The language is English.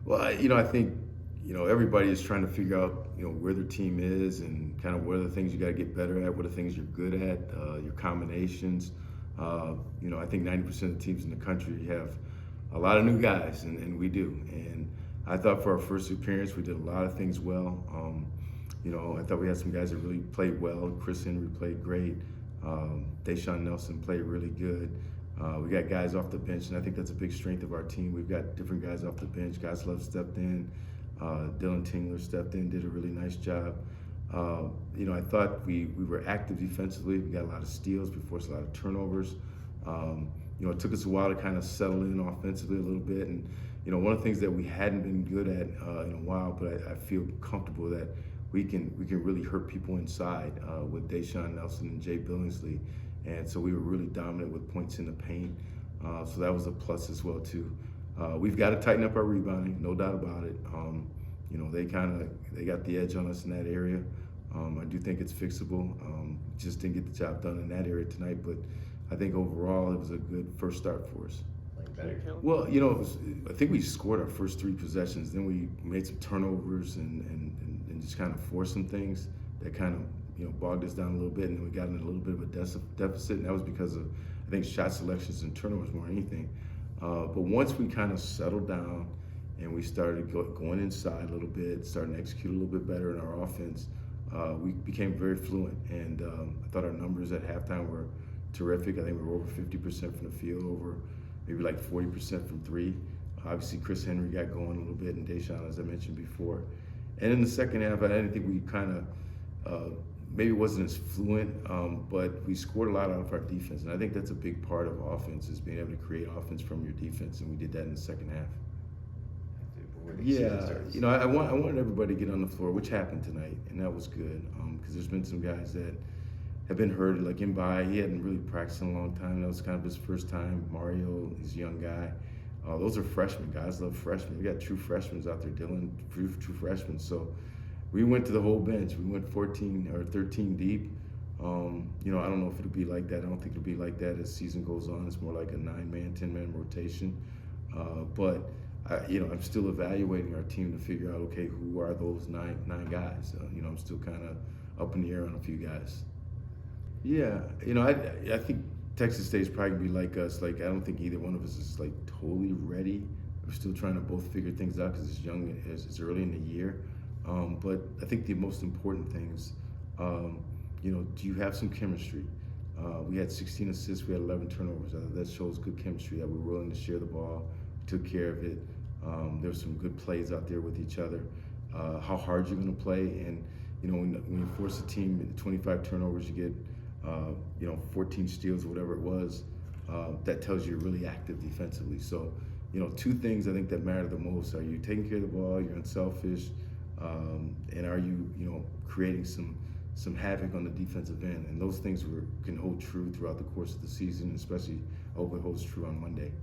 Well, I think, everybody is trying to figure out, where their team is and kind of what are the things you got to get better at, what are the things you're good at, your combinations. I think 90% of the teams in the country have a lot of new guys, and we do. And I thought for our first appearance, we did a lot of things well. I thought we had some guys that really played well. Chris Henry played great. Deshaun Nelson played really good. We got guys off the bench, and I think that's a big strength of our team. We've got different guys off the bench. Guys Love stepped in. Dylan Tingler stepped in, did a really nice job. I thought we were active defensively. We got a lot of steals. We forced a lot of turnovers. It took us a while to kind of settle in offensively a little bit. And, one of the things that we hadn't been good at in a while, but I feel comfortable that we can really hurt people inside with Deshaun Nelson and Jay Billingsley. And so we were really dominant with points in the paint. So that was a plus as well too. We've got to tighten up our rebounding, no doubt about it. They got the edge on us in that area. I do think it's fixable. Just didn't get the job done in that area tonight, but I think overall it was a good first start for us. Well, I think we scored our first three possessions. Then we made some turnovers and just kind of forced some things that kind of bogged us down a little bit, and then we got in a little bit of a deficit, and that was because of, I think, shot selections and turnovers more than anything. But once we kind of settled down and we started going inside a little bit, starting to execute a little bit better in our offense, we became very fluent. And I thought our numbers at halftime were terrific. I think we were over 50% from the field, over maybe like 40% from three. Obviously, Chris Henry got going a little bit, and Deshaun, as I mentioned before. And in the second half, I didn't think we kind of maybe wasn't as fluent, but we scored a lot out of our defense. And I think that's a big part of offense, is being able to create offense from your defense, and we did that in the second half. Yeah, I wanted everybody to get on the floor, which happened tonight, and that was good, because there's been some guys that have been hurt, like Mbai. He hadn't really practiced in a long time. That was kind of his first time. Mario, he's a young guy. Those are freshmen. Guys love freshmen. We got true freshmen out there, Dylan, true freshmen. So we went to the whole bench. We went 14 or 13 deep. I don't know if it'll be like that. I don't think it'll be like that as season goes on. It's more like a 9-man, 10-man rotation. But I'm still evaluating our team to figure out, okay, who are those nine guys? I'm still kind of up in the air on a few guys. Yeah, I think Texas State's probably gonna be like us. Like, I don't think either one of us is like totally ready. We're still trying to both figure things out because it's young, it's early in the year. But I think the most important things, do you have some chemistry? We had 16 assists, we had 11 turnovers. That shows good chemistry, that we're willing to share the ball, took care of it. There were some good plays out there with each other. How hard you're gonna play, and when you force a team into 25 turnovers, you get 14 steals or whatever it was, that tells you you're really active defensively. So, two things I think that matter the most: are you taking care of the ball, you're unselfish, and are you, creating some havoc on the defensive end? And those things can hold true throughout the course of the season, especially I hope it holds true on Monday.